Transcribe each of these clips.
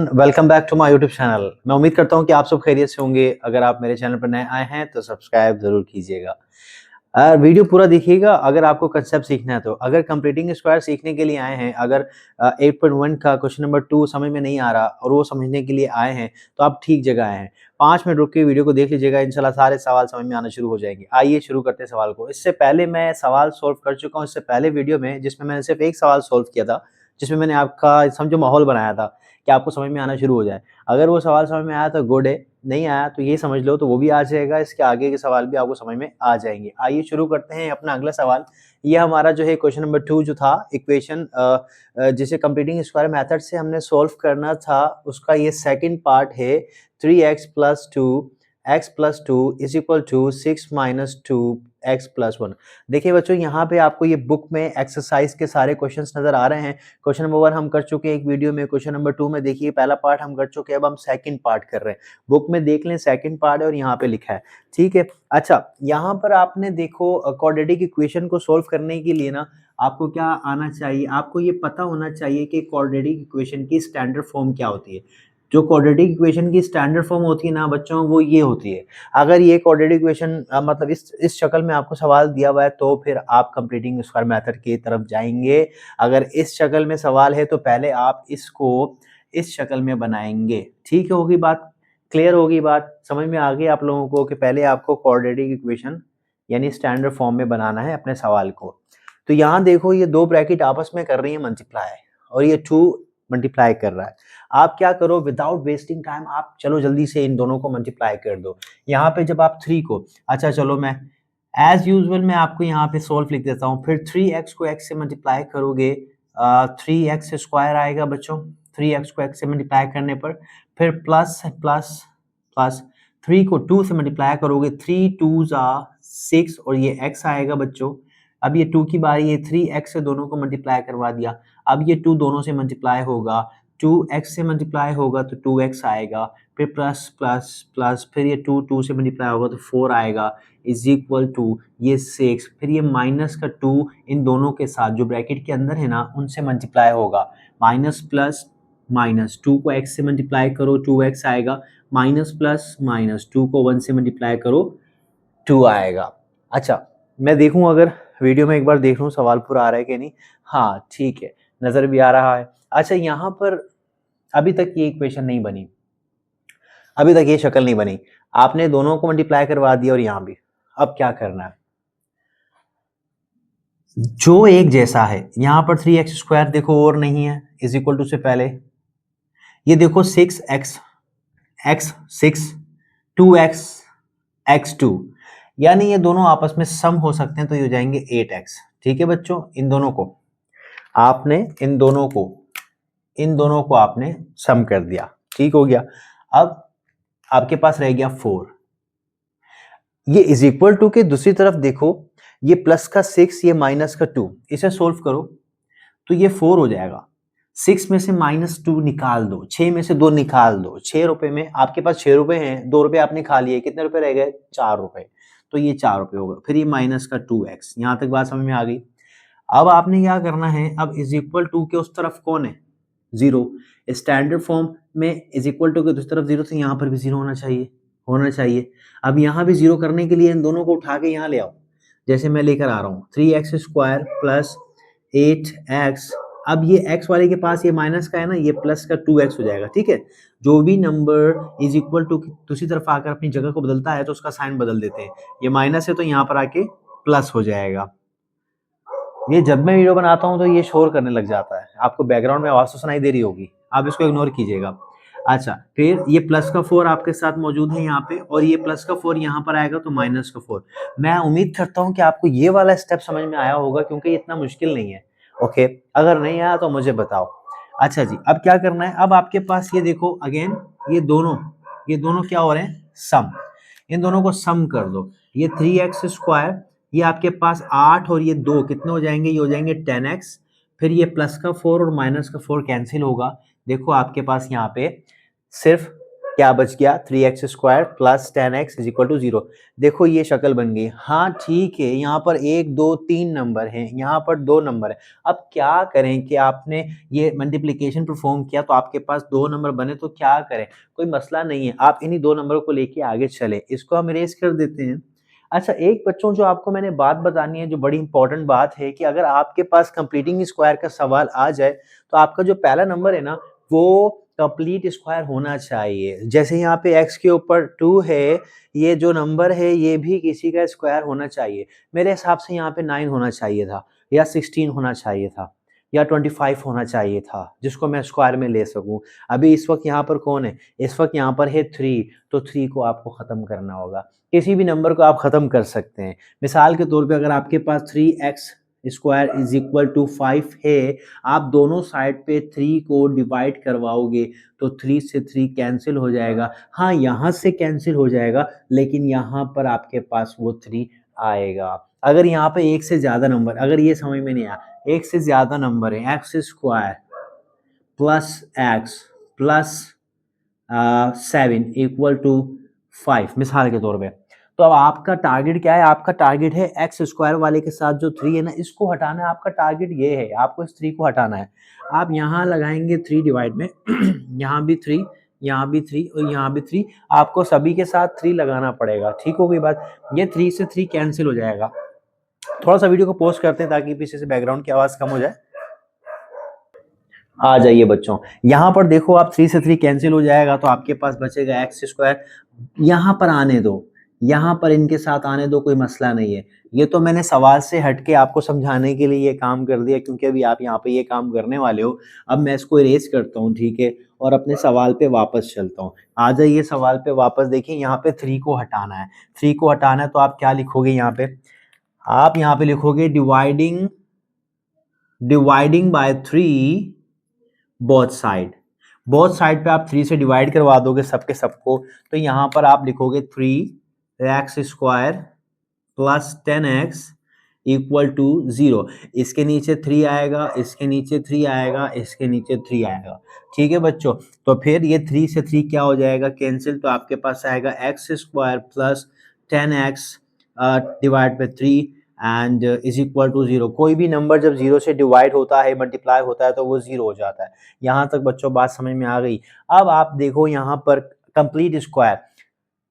Welcome back to my YouTube channel. मैं उम्मीद करता हूं कि आप सब खैरियत से होंगे। अगर आप मेरे चैनल पर नए आए हैं तो सब्सक्राइब जरूर कीजिएगा। वीडियो पूरा देखिएगा अगर आपको कंसेप्ट सीखना है तो। अगर कंप्लीटिंग स्क्वायर सीखने के लिए आए हैं, अगर 8.1 का क्वेश्चन नंबर 2 समझ में नहीं आ रहा और वो समझने के लिए आए हैं तो आप ठीक जगह आए हैं। 5 मिनट रुक के वीडियो को देख लीजिएगा, इंशाल्लाह सारे सवाल समझ में आना शुरू हो जाएंगे। आइए शुरू करते हैं सवाल को। इससे पहले मैं सवाल सोल्व कर चुका हूँ, इससे पहले वीडियो में, जिसमें मैंने सिर्फ एक सवाल सोल्व किया था, जिसमें मैंने आपका समझो माहौल बनाया था कि आपको समझ में आना शुरू हो जाए। अगर वो सवाल समझ में आया तो गुड है, नहीं आया तो ये समझ लो तो वो भी आ जाएगा। इसके आगे के सवाल भी आपको समझ में आ जाएंगे। आइए शुरू करते हैं अपना अगला सवाल। ये हमारा जो है क्वेश्चन नंबर 2 जो था, इक्वेशन जिसे कंप्लीटिंग स्क्वायर मेथड से हमने सोल्व करना था, उसका ये सेकंड पार्ट है। 3x plus 2 is equal to 6 minus 2x plus 1। देखिए बच्चों, यहाँ पे आपको ये बुक में एक्सरसाइज के सारे क्वेश्चंस नजर आ रहे हैं। क्वेश्चन नंबर 1 हम कर चुके हैं एक वीडियो में। क्वेश्चन नंबर 2 में देखिए पहला पार्ट हम कर चुके हैं, अब हम सेकंड पार्ट कर रहे हैं। बुक में देख लें सेकंड पार्ट है और यहाँ पे लिखा है, ठीक है। अच्छा, यहाँ पर आपने देखो क्वाड्रेटिक इक्वेशन को सोल्व करने के लिए ना आपको क्या आना चाहिए, आपको ये पता होना चाहिए कि क्वाड्रेटिक इक्वेशन की स्टैंडर्ड फॉर्म क्या होती है। जो क्वाड्रेटिक इक्वेशन की स्टैंडर्ड फॉर्म होती है ना बच्चों, वो ये होती है। अगर ये क्वाड्रेटिक इक्वेशन मतलब इस शक्ल में आपको सवाल दिया हुआ है तो फिर आप कंप्लीटिंग स्क्वायर मेथड की तरफ जाएंगे। अगर इस शक्ल में सवाल है तो पहले आप इसको इस शक्ल में बनाएंगे। ठीक होगी बात, क्लियर होगी बात, समझ में आ गई आप लोगों को कि पहले आपको क्वाड्रेटिक इक्वेशन यानी स्टैंडर्ड फॉर्म में बनाना है अपने सवाल को। तो यहाँ देखो ये दो ब्रैकेट आपस में कर रही है मल्टीप्लाई और ये 2 मल्टीप्लाई कर रहा है। आप क्या करो, विदाउट वेस्टिंग टाइम आप चलो जल्दी से इन दोनों को मल्टीप्लाई कर दो। यहाँ पे जब आप 3 को, अच्छा चलो मैं एज यूजुअल मैं आपको यहाँ पे सोल्व लिख देता हूँ। फिर 3x को x से मल्टीप्लाई करोगे 3x स्क्वायर आएगा बच्चों। 3x को x से मल्टीप्लाई करने पर फिर प्लस प्लस प्लस 3 को 2 से मल्टीप्लाई करोगे, 3 2s are 6 और ये x आएगा बच्चों। अब ये 2 की बारी है, 3x से दोनों को मल्टीप्लाई करवा दिया। अब ये 2 दोनों से मल्टीप्लाई होगा, 2x से मल्टीप्लाई होगा तो 2x आएगा, फिर प्लस प्लस प्लस, फिर ये 2 2 से मल्टीप्लाई होगा तो 4 आएगा, इज इक्वल टू ये 6, फिर ये माइनस का 2 इन दोनों के साथ जो ब्रैकेट के अंदर है ना उनसे मल्टीप्लाई होगा। माइनस प्लस माइनस, 2 को x से मल्टीप्लाई करो 2x आएगा, माइनस प्लस माइनस, 2 को 1 से मल्टीप्लाई करो 2 आएगा। अच्छा, मैं देखूं अगर वीडियो में एक बार देख लूं सवाल पूरा आ रहा है कि नहीं। हाँ ठीक है, नजर भी आ रहा है। अच्छा, यहाँ पर अभी तक ये इक्वेशन नहीं बनी, अभी तक ये शक्ल नहीं बनी। आपने दोनों को मल्टीप्लाई करवा दिया और यहाँ भी। अब क्या करना है, जो एक जैसा है यहाँ पर 3x स्क्वायर देखो और नहीं है, इज इक्वल टू से पहले ये देखो 6x x 6 2x x 2, यानी ये दोनों आपस में सम हो सकते हैं तो ये हो जाएंगे 8x। ठीक है बच्चों, इन दोनों को आपने इन दोनों को आपने सम कर दिया, ठीक हो गया। अब आपके पास रह गया 4। ये इज इक्वल टू के दूसरी तरफ देखो, ये प्लस का 6 ये माइनस का 2, इसे सोल्व करो तो ये 4 हो जाएगा। 6 में से माइनस 2 निकाल दो, 6 में से 2 निकाल दो। 6 रुपए में आपके पास 6 रुपए हैं, 2 रुपए आपने खा लिए, कितने रुपए रह गए 4 रुपए, तो ये 4 रुपए होगा। फिर ये माइनस का 2x, यहां तक बात समझ में आ गई। अब आपने क्या करना है, अब इज इक्वल टू के उस तरफ कौन है 0, स्टैंडर्ड फॉर्म में इज इक्वल टू के दूसरी तरफ 0 तो यहाँ पर भी 0 होना चाहिए। अब यहाँ भी 0 करने के लिए इन दोनों को उठा के यहाँ ले आओ, जैसे मैं लेकर आ रहा हूँ 3x स्क्वायर प्लस 8x। अब ये x वाले के पास ये माइनस का है ना, ये प्लस का 2x हो जाएगा। ठीक है, जो भी नंबर इज इक्वल टू दूसरी तरफ आकर अपनी जगह को बदलता है तो उसका साइन बदल देते हैं। ये माइनस है तो यहाँ पर आके प्लस हो जाएगा। ये जब मैं वीडियो बनाता हूँ तो ये शोर करने लग जाता है, आपको बैकग्राउंड में आवाज तो सुनाई दे रही होगी, आप इसको इग्नोर कीजिएगा। अच्छा, फिर ये प्लस का 4 आपके साथ मौजूद है यहाँ पे और ये प्लस का 4 यहाँ पर आएगा तो माइनस का 4। मैं उम्मीद करता हूँ कि आपको ये वाला स्टेप समझ में आया होगा क्योंकि इतना मुश्किल नहीं है। ओके, अगर नहीं आया तो मुझे बताओ। अच्छा जी, अब क्या करना है, अब आपके पास ये देखो अगेन ये दोनों क्या हो रहे हैं, सम। इन दोनों को सम कर दो, ये 3x स्क्वायर, ये आपके पास 8 और ये 2 कितने हो जाएंगे, ये हो जाएंगे 10x। फिर ये प्लस का 4 और माइनस का 4 कैंसिल होगा। देखो आपके पास यहाँ पे सिर्फ क्या बच गया 3x² plus 10x is equal to 0। देखो ये शक्ल बन गई। हाँ ठीक है, यहाँ पर 1 2 3 नंबर हैं, यहाँ पर 2 नंबर है। अब क्या करें कि आपने ये मल्टीप्लिकेशन परफॉर्म किया तो आपके पास 2 नंबर बने, तो क्या करें, कोई मसला नहीं है, आप इन्हीं 2 नंबरों को लेके आगे चले, इसको हम इरेज कर देते हैं। अच्छा, एक बच्चों जो आपको मैंने बात बतानी है, जो बड़ी इंपॉर्टेंट बात है कि अगर आपके पास कंप्लीटिंग स्क्वायर का सवाल आ जाए तो आपका जो पहला नंबर है ना वो कंप्लीट स्क्वायर होना चाहिए। जैसे यहाँ पे x के ऊपर 2 है, ये जो नंबर है ये भी किसी का स्क्वायर होना चाहिए। मेरे हिसाब से यहाँ पे 9 होना चाहिए था, या 16 होना चाहिए था, या 25 होना चाहिए था, जिसको मैं स्क्वायर में ले सकूं। अभी इस वक्त यहाँ पर कौन है, इस वक्त यहाँ पर है 3, तो 3 को आपको ख़त्म करना होगा। किसी भी नंबर को आप ख़त्म कर सकते हैं। मिसाल के तौर पे अगर आपके पास 3x square is equal to 5 है, आप दोनों साइड पे 3 को डिवाइड करवाओगे तो 3 से 3 कैंसिल हो जाएगा। हाँ, यहाँ से कैंसिल हो जाएगा, लेकिन यहाँ पर आपके पास वो 3 आएगा। अगर यहाँ पे एक से ज़्यादा नंबर, अगर ये समझ में नहीं आया, एक से ज़्यादा नंबर है, x square plus x plus 7 equal to 5 मिसाल के तौर पे, तो अब आपका टारगेट क्या है, आपका टारगेट है एक्स स्क्वायर वाले के साथ जो 3 है ना, इसको हटाना है। आपका टारगेट ये है, आपको इस 3 को हटाना है। आप यहाँ लगाएंगे 3 डिवाइड में यहाँ भी 3, यहाँ भी 3 और यहाँ भी 3, आपको सभी के साथ 3 लगाना पड़ेगा। ठीक हो गई बात, ये 3 से 3 कैंसिल हो जाएगा। थोड़ा सा वीडियो को पॉज करते हैं ताकि पीछे से बैकग्राउंड की आवाज कम हो जाए। आ जाइए बच्चों, यहाँ पर देखो, आप 3 से 3 कैंसिल हो जाएगा तो आपके पास बचेगा एक्स स्क्वायर। यहाँ पर आने दो, यहाँ पर इनके साथ आने दो, कोई मसला नहीं है। ये तो मैंने सवाल से हटके आपको समझाने के लिए ये काम कर दिया, क्योंकि अभी आप यहाँ पे ये काम करने वाले हो। अब मैं इसको इरेज करता हूँ, ठीक है, और अपने सवाल पे वापस चलता हूँ। आ जाइए सवाल पे वापस। देखिए यहाँ पे 3 को हटाना है, 3 को हटाना है तो आप क्या लिखोगे यहाँ पे, आप यहाँ पे लिखोगे डिवाइडिंग बाय 3 बोथ साइड पे आप 3 से डिवाइड करवा दोगे सबके सबको, तो यहाँ पर आप लिखोगे 3x square plus 10x equal to 0। इसके नीचे 3 आएगा, इसके नीचे 3 आएगा, इसके नीचे 3 आएगा। ठीक है बच्चों, तो फिर ये 3 से 3 क्या हो जाएगा, कैंसिल, तो आपके पास आएगा x square plus 10x divide by 3 and is equal to 0। कोई भी नंबर जब 0 से डिवाइड होता है, मल्टीप्लाई होता है, तो वो 0 हो जाता है। यहाँ तक बच्चों बात समझ में आ गई। अब आप देखो यहाँ पर कंप्लीट स्क्वायर,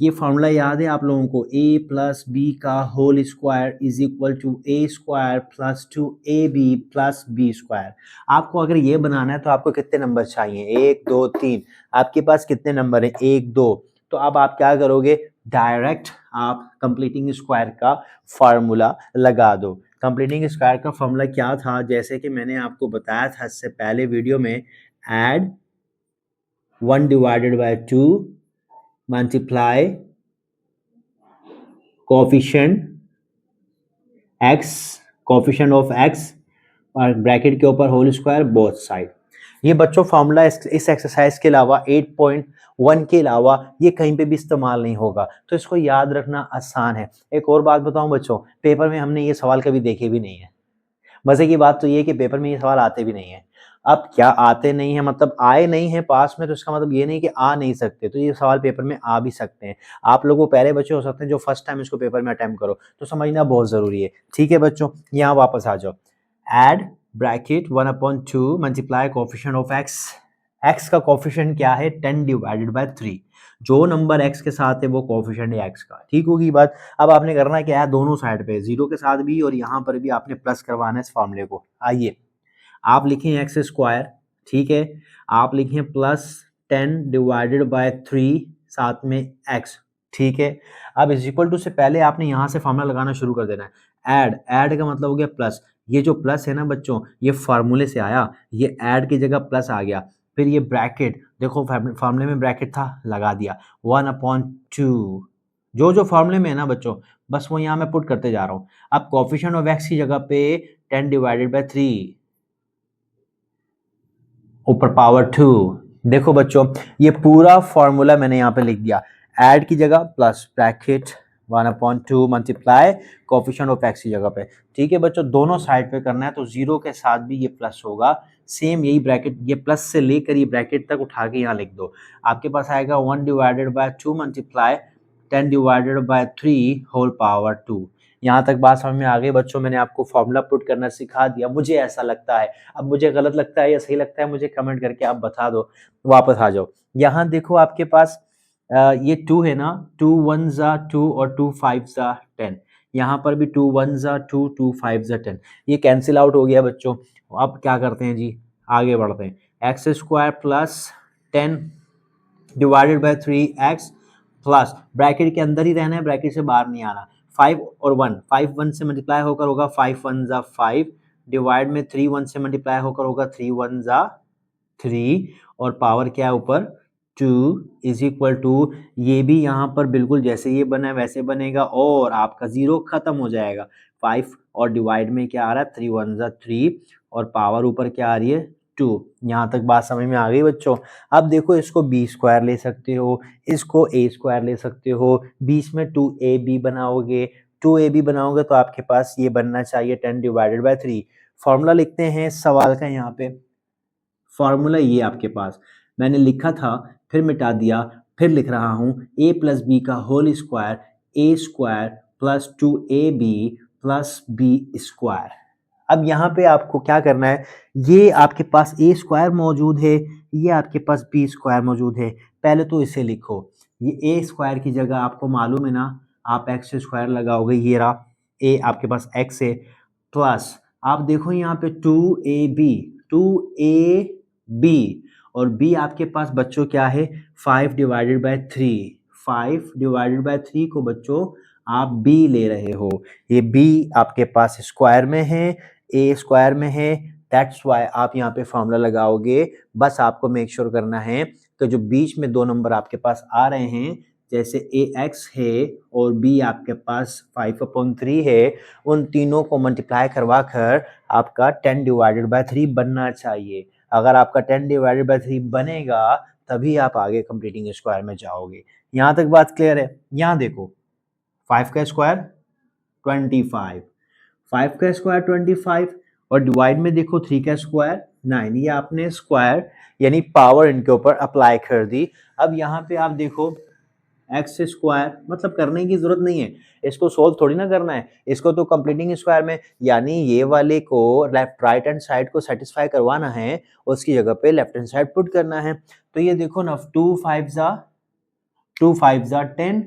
ये फॉर्मूला याद है आप लोगों को, a प्लस बी का whole square is equal to a square plus 2ab plus B square. आपको अगर ये बनाना है तो आपको कितने नंबर चाहिए, 1 2 3, आपके पास कितने नंबर है, 1 2। तो अब आप क्या करोगे, डायरेक्ट आप कंप्लीटिंग स्क्वायर का फार्मूला लगा दो। कंप्लीटिंग स्क्वायर का फार्मूला क्या था, जैसे कि मैंने आपको बताया था इससे पहले वीडियो में, add 1 divided by 2 multiply coefficient of x और ब्रैकेट के ऊपर होल स्क्वायर बोथ साइड। ये बच्चों फॉर्मूला इस एक्सरसाइज के अलावा 8.1 के अलावा ये कहीं पे भी इस्तेमाल नहीं होगा, तो इसको याद रखना आसान है। एक और बात बताऊं बच्चों, पेपर में हमने ये सवाल कभी देखे भी नहीं है। मजे की बात तो ये है कि पेपर में ये सवाल आते भी नहीं है। अब क्या आते नहीं है मतलब आए नहीं है पास में, तो इसका मतलब ये नहीं कि आ नहीं सकते, तो ये सवाल पेपर में आ भी सकते हैं। आप लोगों पहले बच्चे हो सकते हैं जो फर्स्ट टाइम इसको पेपर में अटेम्प्ट करो, तो समझना बहुत जरूरी है। ठीक है बच्चों, यहाँ वापस आ जाओ। Add bracket 1/2 multiply coefficient of x का कोफिशिएंट क्या है, 10 डिवाइडेड बाय 3। जो नंबर x के साथ है वो कोफिशिएंट है x का। ठीक होगी बात। अब आपने करना क्या है, दोनों साइड पे 0 के साथ भी और यहाँ पर भी आपने प्लस करवाना है इस फॉर्मूले को। आइए आप लिखें एक्स स्क्वायर, ठीक है, आप लिखें प्लस 10 डिवाइडेड बाय 3 साथ में x, ठीक है। अब इज इक्वल टू से पहले आपने यहाँ से फॉर्मूला लगाना शुरू कर देना है। ऐड का मतलब हो गया प्लस। ये जो प्लस है ना बच्चों, ये फार्मूले से आया, ये ऐड की जगह प्लस आ गया। फिर ये ब्रैकेट, देखो फार्मूले में ब्रैकेट था, लगा दिया 1/2। जो फार्मूले में है ना बच्चों, बस वो यहाँ मैं पुट करते जा रहा हूँ। अब कोफिशिएंट ऑफ x की जगह पे 10 डिवाइडेड बाय 3 ऊपर पावर 2। देखो बच्चों, ये पूरा फॉर्मूला मैंने यहाँ पे लिख दिया। ऐड की जगह plus, bracket 1/2 multiply coefficient of x की जगह पे। ठीक है बच्चों, दोनों साइड पे करना है, तो 0 के साथ भी ये प्लस होगा, सेम यही ब्रैकेट, ये प्लस से लेकर ये ब्रैकेट तक उठा के यहाँ लिख दो। आपके पास आएगा 1 divided by 2 multiply 10 divided by 3 whole power 2। यहाँ तक बात समझ में आ गई बच्चों? मैंने आपको फॉर्मूला पुट करना सिखा दिया, मुझे ऐसा लगता है। अब मुझे गलत लगता है या सही लगता है मुझे कमेंट करके आप बता दो। वापस आ जाओ, यहाँ देखो आपके पास ये 2 है ना, 2 1 जा 2 और 2 5 जा 10। यहाँ पर भी 2 1 जा 2, 2 5 जा 10। ये कैंसिल आउट हो गया बच्चों। अब क्या करते हैं जी, आगे बढ़ते हैं। X square plus 10 divided bye 3x plus, bracket के अंदर ही रहना है, ब्रैकेट से बाहर नहीं आना। 5 और 1, 5 1 से मल्टीप्लाई होकर होगा 5 1 जा 5 डिवाइड में 3 1 से मल्टीप्लाई होकर होगा 3 1 जा 3 और पावर क्या है ऊपर 2 इज इक्वल टू, ये भी यहाँ पर बिल्कुल जैसे ये बना है वैसे बनेगा और आपका जीरो खत्म हो जाएगा। 5 और डिवाइड में क्या आ रहा है 3 1 जा 3 और पावर ऊपर क्या आ रही है 2। यहाँ तक बात समझ में आ गई बच्चों? अब देखो इसको बी स्क्वायर ले सकते हो, इसको ए स्क्वायर ले सकते हो, बीच में 2ab बनाओगे, 2ab बनाओगे तो आपके पास ये बनना चाहिए 10 डिवाइडेड बाय 3। फॉर्मूला लिखते हैं सवाल का, यहाँ पे फॉर्मूला ये आपके पास मैंने लिखा था फिर मिटा दिया, फिर लिख रहा हूँ a प्लस बी का whole square, A square plus 2ab plus B square. अब यहाँ पे आपको क्या करना है, ये आपके पास ए स्क्वायर मौजूद है, ये आपके पास बी स्क्वायर मौजूद है। पहले तो इसे लिखो, ये ए स्क्वायर की जगह आपको मालूम है ना, आप एक्स स्क्वायर लगाओगे, ये रहा ए आपके पास एक्स है, प्लस आप देखो यहाँ पे 2ab और b आपके पास बच्चों क्या है 5 डिवाइडेड बाय 3। 5 डिवाइडेड बाय 3 को बच्चों आप b ले रहे हो, ये b आपके पास स्क्वायर में है, a स्क्वायर में है, दैट्स वाई आप यहाँ पे फॉर्मूला लगाओगे। बस आपको मेक श्योर करना है कि जो बीच में दो नंबर आपके पास आ रहे हैं, जैसे ax है और b आपके पास 5/3 है, उन तीनों को मल्टीप्लाई करवा कर आपका 10 डिवाइडेड बाय 3 बनना चाहिए। अगर आपका 10 डिवाइडेड बाय 3 बनेगा तभी आप आगे कंप्लीटिंग स्क्वायर में जाओगे। यहाँ तक बात क्लियर है? यहाँ देखो 5 का स्क्वायर 25, 5 का स्क्वायर 25 और डिवाइड में देखो 3 का स्क्वायर 9। ये आपने स्क्वायर यानी पावर इनके ऊपर अप्लाई कर दी। अब यहाँ पे आप देखो एक्स स्क्वायर, मतलब करने की जरूरत नहीं है, इसको सोल्व थोड़ी ना करना है, इसको तो कंप्लीटिंग स्क्वायर में यानी ये वाले को लेफ्ट राइट हैंड साइड को सेटिस्फाई करवाना है, उसकी जगह पे लेफ्ट हैंड साइड पुट करना है। तो ये देखो ना 2 5 जा 10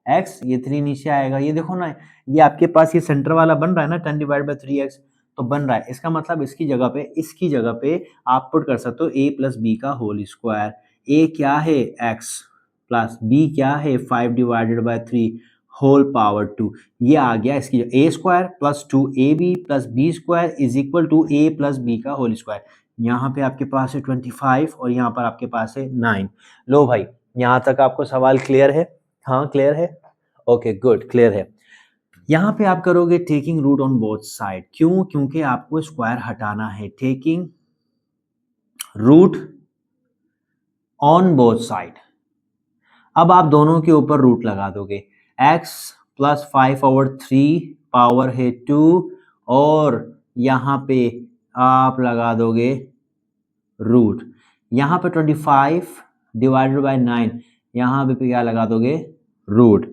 x, ये 3 नीचे आएगा, ये देखो ना ये आपके पास ये सेंटर वाला बन रहा है ना 10 डिवाइड बाय 3x, तो बन रहा है। इसका मतलब इसकी जगह पे आप पुट कर सकते हो a प्लस बी का होल स्क्वायर। a क्या है x प्लस b क्या है 5 डिवाइडेड बाय 3 होल पावर 2। ये आ गया इसकी a square plus 2ab plus b square is equal to a plus b का होल स्क्वायर। यहाँ पे आपके पास है 25 और यहाँ पर आपके पास है 9। लो भाई, यहाँ तक आपको सवाल क्लियर है? हाँ क्लियर है, ओके गुड, क्लियर है। यहाँ पे आप करोगे taking root on both side, क्यों? क्योंकि आपको स्क्वायर हटाना है। Taking root on both side, अब आप दोनों के ऊपर रूट लगा दोगे। x प्लस 5/3 पावर है 2 और यहाँ पे आप लगा दोगे रूट, यहाँ पे 25 डिवाइडेड बाय 9, यहाँ पे क्या लगा दोगे रूट।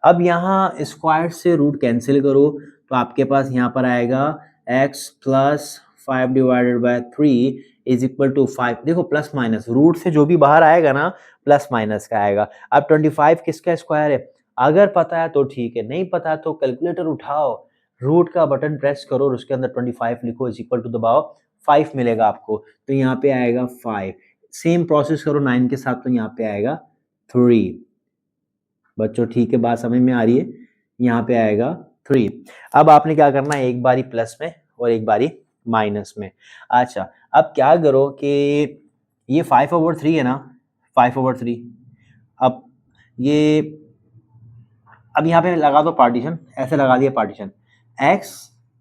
अब यहाँ स्क्वायर से रूट कैंसिल करो तो आपके पास यहाँ पर आएगा x plus 5 divided by 3 is equal to 5। देखो प्लस माइनस रूट से जो भी बाहर आएगा ना प्लस माइनस का आएगा। अब 25 किसका स्क्वायर है? अगर पता है तो ठीक है, नहीं पता तो कैलकुलेटर उठाओ, रूट का बटन प्रेस करो और उसके अंदर 25 लिखो, इज इक्वल टू दबाओ, 5 मिलेगा आपको, तो यहाँ पे आएगा 5। सेम प्रोसेस करो 9 के साथ, तो यहाँ पे आएगा 3। बच्चों ठीक है, बात समझ में आ रही है? यहाँ पे आएगा 3। अब आपने क्या करना है, एक बारी प्लस में और एक बारी माइनस में। अच्छा अब क्या करो कि ये 5/3 है ना, 5/3, अब ये अब यहाँ पे लगा दो पार्टीशन, ऐसे लगा दिया partition, x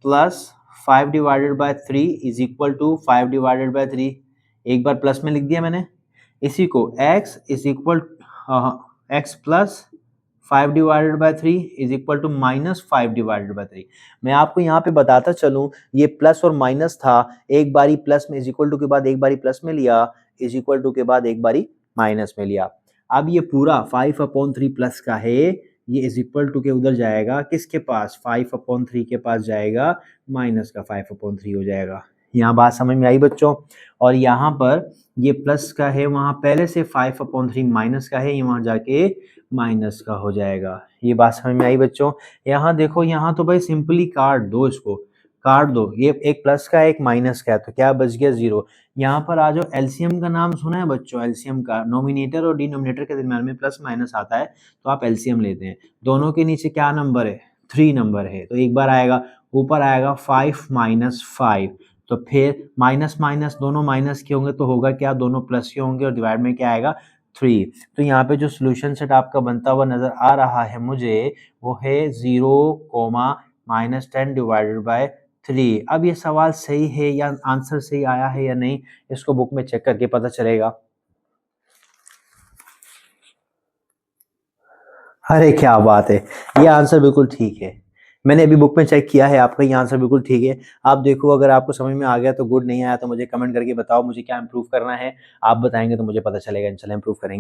plus 5 divided by 3 is equal to 5 divided by 3, एक बार प्लस में लिख दिया मैंने, इसी को x is equal x plus 5 divided by 3 is equal to -5 divided by 3। मैं आपको यहाँ पे बताता चलूं, ये प्लस और माइनस था, एक बारी प्लस में इज इक्वल टू के बाद एक बारी प्लस में लिया, इज इक्वल टू के बाद एक बारी माइनस में लिया। अब ये पूरा 5/3 प्लस का है, ये इज इक्वल टू के उधर जाएगा, किसके पास, 5/3 के पास जाएगा, माइनस का 5/3 हो जाएगा। यहाँ बात समझ में आई बच्चों। और यहाँ पर ये प्लस का है, वहाँ पहले से 5/3 माइनस का है, ये वहाँ जाके माइनस का हो जाएगा। ये बात समझ में आई बच्चों। यहाँ देखो, यहाँ तो भाई सिंपली काट दो, इसको काट दो, ये एक प्लस का एक माइनस का है, तो क्या बच गया, 0। यहाँ पर आ जाओ, एलसीएम का नाम सुना है बच्चों, एलसीएम का नोमिनेटर और डिनोमिनेटर के दरम्यान में प्लस माइनस आता है, तो आप एलसीएम लेते हैं। दोनों के नीचे क्या नंबर है, 3 नंबर है, तो एक बार आएगा, ऊपर आएगा 5 - 5, तो फिर माइनस माइनस दोनों माइनस के होंगे तो होगा क्या, दोनों प्लस के होंगे, और डिवाइड में क्या आएगा, 3। तो यहाँ पे जो सोल्यूशन सेट आपका बनता हुआ नजर आ रहा है मुझे, वो है 0, -10 डिवाइडेड बाय 3। अब ये सवाल सही है या आंसर सही आया है या नहीं, इसको बुक में चेक करके पता चलेगा। अरे क्या बात है, ये आंसर बिल्कुल ठीक है। मैंने अभी बुक में चेक किया है, आपका ये आंसर बिल्कुल ठीक है। आप देखो, अगर आपको समझ में आ गया तो गुड, नहीं आया तो मुझे कमेंट करके बताओ मुझे क्या इंप्रूव करना है। आप बताएंगे तो मुझे पता चलेगा, इंशाल्लाह इंप्रूव करेंगे।